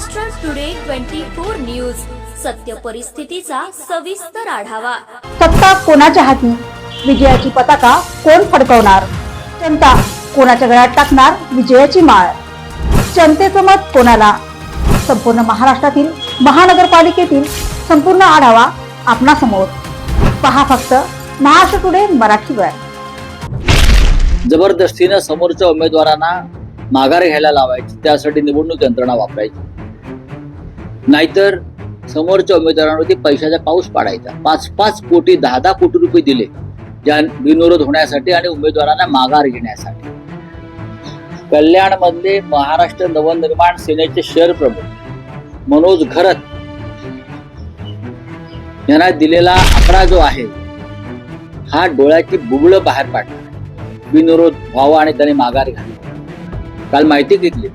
Maharashtra today 24 news, सत्य परिस्थितीचा सविस्तर आढावा। सत्ता कोणाच्या हाती, विजयाची पताका कोण फडकवणार, जनता कोणाच्या गळ्यात टाकणार विजयाची माळ, जनतेचं मत कोणाला, संपूर्ण महाराष्ट्रातील महानगरपालिकेतील संपूर्ण आढावा आपणासमोर पहा फक्त महाराष्ट्र टुडे मराठीवर। जबरदस्तीनं समोरच्या उमेदवारांना माघार घ्यायला लावायची, त्यासाठी निवडणूक यंत्रणा वापरायची, नाहीतर समोरच्या उमेदवारांवरती पैशाचा पाऊस पाडायचा। 5-5 कोटी 10-10 कोटी रुपये दिले या बिनविरोध होण्यासाठी आणि उमेदवारांना माघार घेण्यासाठी। कल्याण मधले महाराष्ट्र नवनिर्माण सेनेचे शहर प्रमुख मनोज घरत यांना दिलेला आकडा जो आहे हा डोळ्याची बुबुळ बाहेर पाडणार, बिनविरोध व्हावा आणि त्यांनी माघार घ्यावी। काल माहिती घेतली,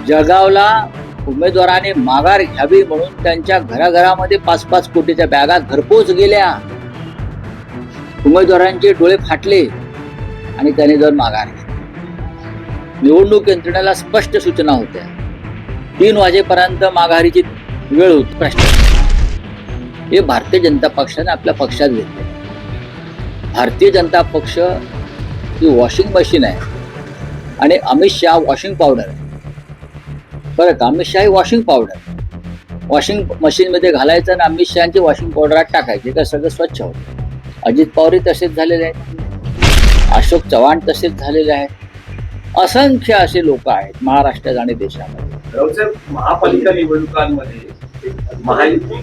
जळगावला उमेदवाराने माघार घ्यावी म्हणून त्यांच्या घराघरामध्ये 5-5 कोटीच्या बॅगा घरपोच गेल्या, उमेदवारांचे डोळे फाटले आणि त्यांनी जर माघार घेतली। निवडणूक यंत्रणेला स्पष्ट सूचना होत्या, 3 वाजेपर्यंत माघारीची वेळ होती। प्रश्न हे भारतीय जनता पक्षाने आपल्या पक्षात घेतले। भारतीय जनता पक्ष ही वॉशिंग मशीन आहे आणि अमित शहा वॉशिंग पावडर आहे। परत अमित शहा ही वॉशिंग पावडर वॉशिंग मशीन मध्ये घालायचं आणि अमित शहाची वॉशिंग पावडरात टाकायचे, का सगळं स्वच्छ होतं। अजित पवार तसेच झालेले आहेत, अशोक चव्हाण तसेच झालेले आहेत, असंख्य असे लोक आहेत महाराष्ट्रात आणि देशामध्ये। महापालिका निवडणुकांमध्ये महायुती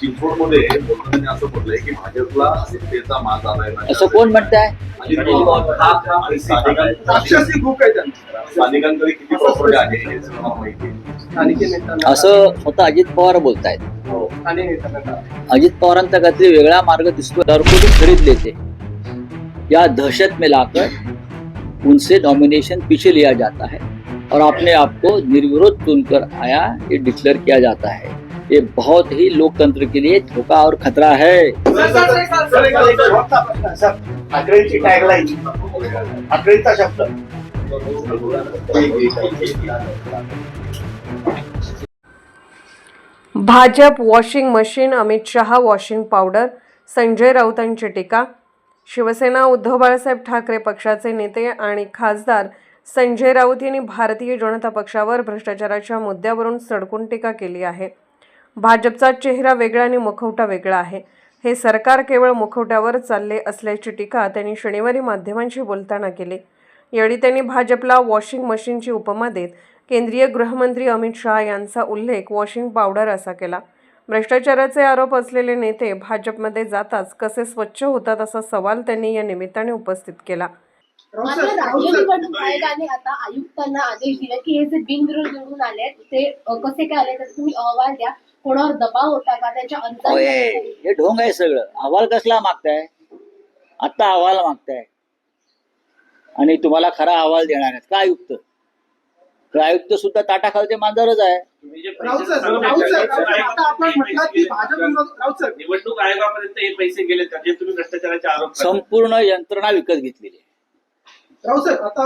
चिंचवडमध्ये बोलताना असं बोललंय की भाजपला सत्तेचा माज आलाय, असं कोण म्हणताय? स्थानिकांकडे किती प्रॉपर्टी आहे हे सर्वांना माहिती आहे। असं स्वतः अजित पवार बोलतायत। अजित पवारांचा काहीतरी वेगळा मार्ग दिसतो। घरकुल खरीद लेते, या दहशत में लाकर उनसे नॉमिनेशन पीछे लिया जाता है और अपने आप को निर्विरोध चुनकर आया ये डिक्लेयर किया जाता है। ये बहुत ही लोकतंत्र के लिए धोखा और खतरा है। Bhajap washing machine, Amit Shah washing powder, Sanjay राऊतांची टीका। शिवसेना उद्धव बाळासाहेब ठाकरे पक्षाचे नेते आणि खासदार संजय राऊत यांनी भारतीय जनता पक्षावर भ्रष्टाचाराच्या मुद्द्यावरून सडकून टीका केली आहे। भाजपचा चेहरा वेगळा आणि मुखवटा वेगळा आहे, हे सरकार केवळ मुखवट्यावर चालले असल्याची टीका त्यांनी शनिवारी माध्यमांशी बोलताना केली। यावेळी त्यांनी भाजपला वॉशिंग मशीनची उपमा देत केंद्रीय गृहमंत्री अमित शहा यांचा उल्लेख वॉशिंग पावडर असा केला। भ्रष्टाचाराचे आरोप असलेले नेते भाजपमध्ये जाताच कसे स्वच्छ होतात असा सवाल त्यांनी या निमित्ताने उपस्थित केला। मात्र राज्य निवडणूक आयोगाने आता आयुक्तांना आदेश दिले की हे जे बिनविरोध निवडून आले ते कसे काय आले, तर तुम्ही अहवाल द्या। कोणावर दबाव होता का त्याच्या अंतर? हे ढोंग आहे सगळं। अहवाल कसला मागताय? आता अहवाल मागताय आणि तुम्हाला खरा अहवाल देणार आहेत का आयुक्त? आयुक्त सुद्धा ताटाखालचे मांजरच आहे। निवडणूक आयोगापर्यंत हे पैसे गेले का जे तुम्ही भ्रष्टाचाराचे आरोप? संपूर्ण यंत्रणा विकत घेतलेली आहे।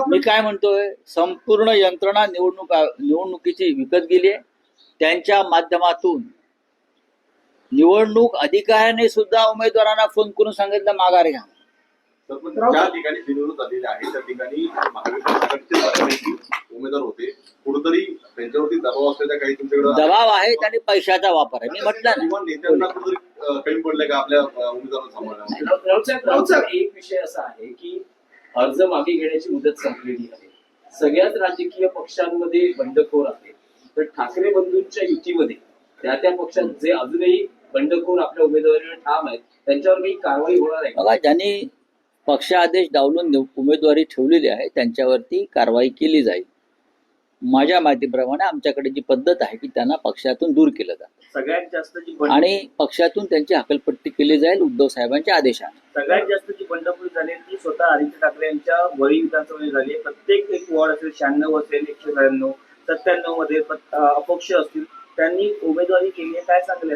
मी काय म्हणतोय, संपूर्ण यंत्रणा निवडणुकीची विकत गेली आहे। त्यांच्या माध्यमातून निवडणूक अधिकाऱ्याने सुद्धा उमेदवारांना फोन करून सांगितलं माघार घ्या। ज्या ठिकाणी बिनविरोध झालेले आहे त्या ठिकाणी महाविकासचे उमेदवार होते, कुठेतरी त्यांच्यावरती दबाव असलेल्या काही तुमच्याकडे दबाव आहे आणि पैशाचा वापर आहे। मी म्हटलं ना, नेत्यांना कुठेतरी कमी पडले का आपल्या उमेदवारांना सांभाळण्यामध्ये? एक विषय असा आहे की अर्ज मागे घेण्याची मुदत संपलेली आहे। सगळ्याच राजकीय पक्षांमध्ये बंडखोर आहे, तर ठाकरे बंधूंच्या युतीमध्ये त्या पक्षात जे अजूनही बंडखोर आपल्या उमेदवारीवर ठाम आहेत त्यांच्यावर काही कारवाई होणार आहे? बघा, ज्यांनी पक्षादेश डावलून उमेदवारी ठेवलेली आहे त्यांच्यावरती कारवाई केली जाईल। माझ्या माहितीप्रमाणे आमच्याकडे जी पद्धत आहे की त्यांना पक्षातून दूर केलं जातं सगळ्यात जास्त जी आणि पक्षातून त्यांची हकलपट्टी केली जाईल उद्धव साहेबांच्या आदेशाने। सगळ्यात जास्त जी बंडखोरी झाली ती स्वतः आदित्य ठाकरे यांच्या वरी विधानसभेमध्ये झाली आहे। प्रत्येक एक वॉर्ड असेल, 96 असेल, 193, 97 मध्ये अपक्ष असतील, त्यांनी उमेदवारी केली आहे। काय सांगले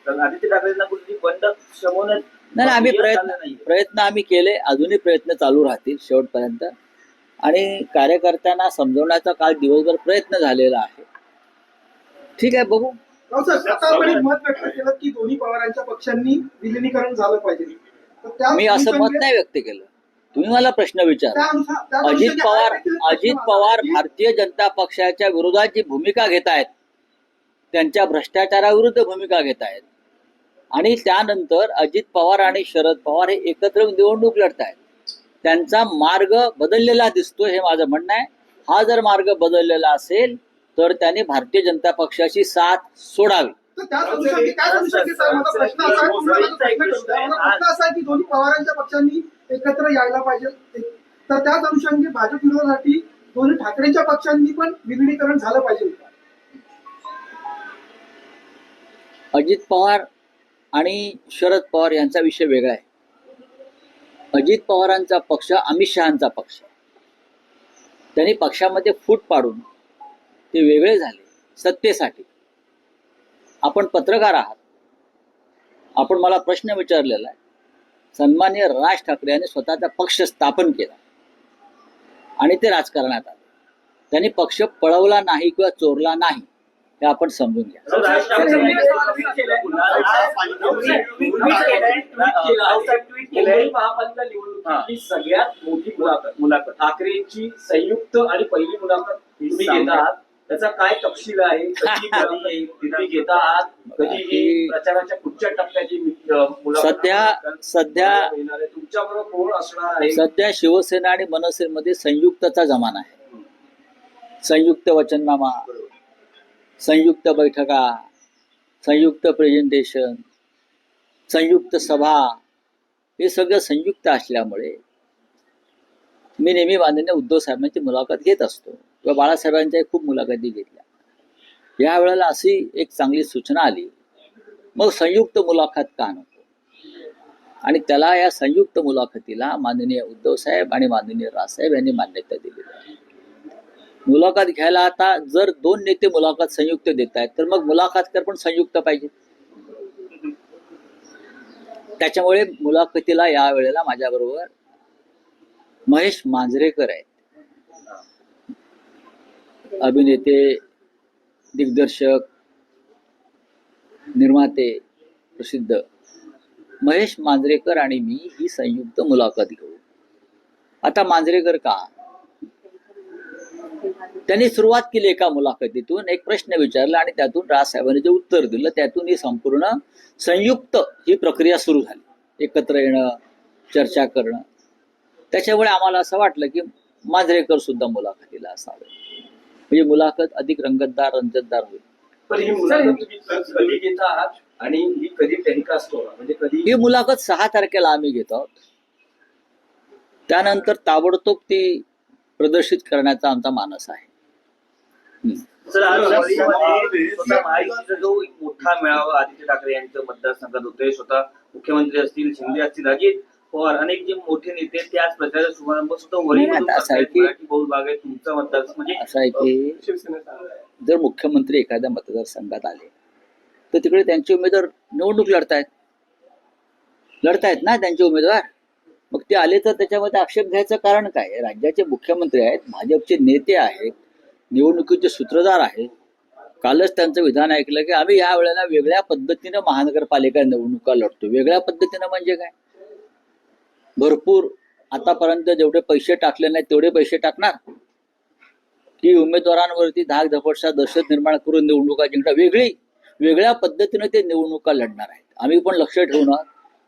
तर आदित्य ठाकरेंना कुठली बंड शमवण्यात नाही, आम्ही प्रयत्न आम्ही केले, अजूनही प्रयत्न चालू राहतील शेवटपर्यंत। आणि कार्यकर्त्यांना समजवण्याचा काल दिवसभर प्रयत्न झालेला आहे. ठीक आहे, बघू. आपण एक मत व्यक्त केलं की दोन्ही पवारांच्या पक्षांनी विलिनीकरण झालं पाहिजे. तर त्या मी असं मत नाही व्यक्त केलं. तुम्ही मला प्रश्न विचारा. त्या अजित पवार भारतीय जनता पक्षाच्या विरोधात जी भूमिका घेत आहेत, त्यांच्या भ्रष्टाचाराविरुद्ध भूमिका घेत आहेत, आणि त्यानंतर अजित पवार आणि शरद पवार हे एकत्र निवडणूक लढत आहेत. त्यांचा मार्ग बदललेला दिसतो, हे माझं म्हणणं आहे. हा जर मार्ग बदललेला असेल तर त्यांनी भारतीय जनता पक्षाची साथ सोडावी. तर त्याच अनुषंगी काय सांगू शकते सर? माझा प्रश्न असा आहे, तुम्हाला माझा प्रश्न करू द्या. माझा प्रश्न असा आहे की दोन्ही पवारांच्या पक्षांनी एकत्र यायला पाहिजे. तर त्याच अनुषंगी भाजप विरोधासाठी दोन्ही ठाकरेंच्या पक्षांनी पण विलिनीकरण झालं पाहिजे. अजित पवार आणि शरद पवार यांचा विषय वेगळा आहे. अजित पवारांचा पक्ष अमित शहांचा पक्ष. त्यांनी पक्षामध्ये फूट पाडून ते वेगळे झाले सत्तेसाठी. आपण पत्रकार आहात, आपण मला प्रश्न विचारलेला आहे. सन्माननीय राज ठाकरे यांनी स्वतःचा पक्ष स्थापन केला आणि ते राजकारणात आले. त्यांनी पक्ष पळवला नाही किंवा चोरला नाही, हे आपण समजून घ्या. महापालिका निवडणुकीतली सगळ्यात मोठी मुलाखत ठाकरेंची संयुक्त आणि पहिली मुलाखत तुम्ही घेत आहात. त्याचा काय तपशील आहे? कधी तुम्ही घेत आहात? कधी प्रचाराच्या पुढच्या टप्प्याची सध्या तुमच्याबरोबर कोण असणार आहे? सध्या शिवसेना आणि मनसेमध्ये संयुक्तचा जमाना आहे. संयुक्त वचननामा, संयुक्त बैठका, संयुक्त प्रेझेंटेशन, संयुक्त सभा, हे सगळं संयुक्त असल्यामुळे मी नेहमी माननीय उद्धव साहेबांची मुलाखत घेत असतो किंवा बाळासाहेबांच्या खूप मुलाखती घेतल्या. या वेळेला अशी एक चांगली सूचना आली, मग संयुक्त मुलाखत का नको? आणि त्याला या संयुक्त मुलाखतीला माननीय उद्धव साहेब आणि माननीय राजसाहेब यांनी मान्यता दिलेली आहे. मुलाखत घ्यायला आता जर दोन नेते मुलाखत संयुक्त देत आहेत तर मग मुलाखतकार पण संयुक्त पाहिजे. त्याच्यामुळे मुलाखतीला या वेळेला माझ्याबरोबर महेश मांजरेकर आहेत. अभिनेते, दिग्दर्शक, निर्माते, प्रसिद्ध महेश मांजरेकर आणि मी ही संयुक्त मुलाखत घेऊ. आता मांजरेकर का? त्यांनी सुरुवात केली एका मुलाखतीतून, एक प्रश्न विचारला आणि त्यातून राजसाहेबांनी जे उत्तर दिलं त्यातून ही संपूर्ण संयुक्त ही प्रक्रिया सुरू झाली. एकत्र येणं, चर्चा करणं. त्याच्यामुळे आम्हाला असं वाटलं की मांजरेकर सुद्धा मुलाखतीला असावे, म्हणजे मुलाखत अधिक रंजतदार होईल. पण ही मुलाखत तुम्ही कधी घेत आहात आणि ही कधी टेलिकास्ट होणार? म्हणजे कधी ही मुलाखत 6 तारखेला आम्ही घेत आहोत. त्यानंतर ताबडतोब ती प्रदर्शित करण्याचा आमचा मानस आहे. सर, आज स्वतः महायुतीचा जो एक मोठा मेळावा आदित्य ठाकरे यांच्या मतदारसंघात होतोय, स्वतः मुख्यमंत्री असतील, शिंदे असतील, अजित पवार, अनेक जे मोठे नेते ते आज प्रचाराचा शुभारंभ स्वतः मराठी बहुभाग आहे तुमचा मतदार. म्हणजे असं आहे की जर मुख्यमंत्री एखाद्या मतदारसंघात आले तर तिकडे त्यांचे उमेदवार निवडणूक लढतायत ना त्यांचे उमेदवार. मग ते आले तर त्याच्यामध्ये आक्षेप घ्यायचं कारण काय? राज्याचे मुख्यमंत्री आहेत, भाजपचे नेते आहेत, निवडणुकीचे सूत्रधार आहेत. कालच त्यांचं विधान ऐकलं की आम्ही या वेळेला वेगळ्या पद्धतीनं महानगरपालिका निवडणुका लढतो. वेगळ्या पद्धतीनं म्हणजे काय? भरपूर आतापर्यंत जेवढे पैसे टाकले नाही तेवढे पैसे टाकणार की उमेदवारांवरती धाक धपटशा दहशत निर्माण करून निवडणुका जिंकणार? वेगळ्या पद्धतीनं ते निवडणुका लढणार आहेत. आम्ही पण लक्ष ठेवणार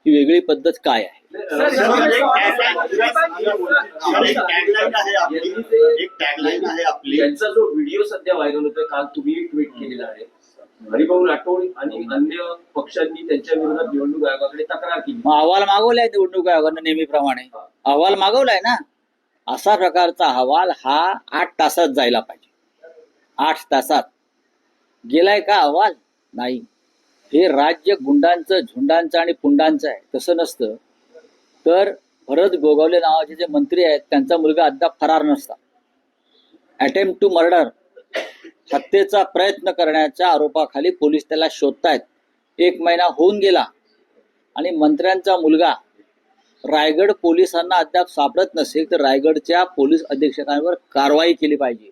ही वेगळी पद्धत काय आहे. यांचा जो व्हिडिओ सध्या व्हायरल होतोय, काल तुम्ही ट्विट केलेला आहे, हरिभाऊ राठोड आणि अन्य पक्षांनी त्यांच्या विरोधात निवडणूक आयोगाकडे तक्रार केली. मग अहवाल मागवलाय निवडणूक आयोगानं नेहमीप्रमाणे अहवाल मागवलाय ना. असा प्रकारचा अहवाल हा 8 तासात जायला पाहिजे. 8 तासात गेलाय का अहवाल? नाही. हे राज्य गुंडांचं, झुंडांचं आणि पुंडांचं आहे. तसं नसतं तर भरत गोगावले नावाचे जे मंत्री आहेत त्यांचा मुलगा अद्याप फरार नसता. अटेम्प्ट टू मर्डर, हत्येचा प्रयत्न करण्याच्या आरोपाखाली पोलीस त्याला शोधतायत. 1 महिना होऊन गेला आणि मंत्र्यांचा मुलगा रायगड पोलिसांना अद्याप सापडत नसेल तर रायगडच्या पोलीस अधीक्षकांवर कारवाई केली पाहिजे.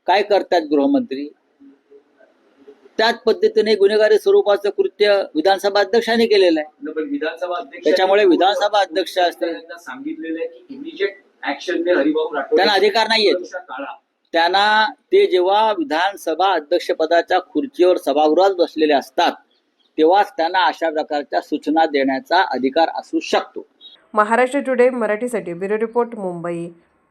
काय करतात गृहमंत्री? त्याच पद्धतीने गुन्हेगारी स्वरूपाचं कृत्य विधानसभा अध्यक्षांनी केलेलं आहे. पण विधानसभा अध्यक्ष त्याच्यामुळे विधानसभा अध्यक्ष असतील, त्यांना सांगितलेलं आहे की इमिजिएट ऍक्शन ते हरिभाऊ राठोड त्यांना अधिकार नाहीये. काळा त्यांना ते जेव्हा विधानसभा अध्यक्षपदाच्या खुर्चीवर सभागृहात बसलेले असतात तेव्हाच त्यांना अशा प्रकारच्या सूचना देण्याचा अधिकार असू शकतो. महाराष्ट्र टुडे मराठीसाठी ब्युरो रिपोर्ट मुंबई.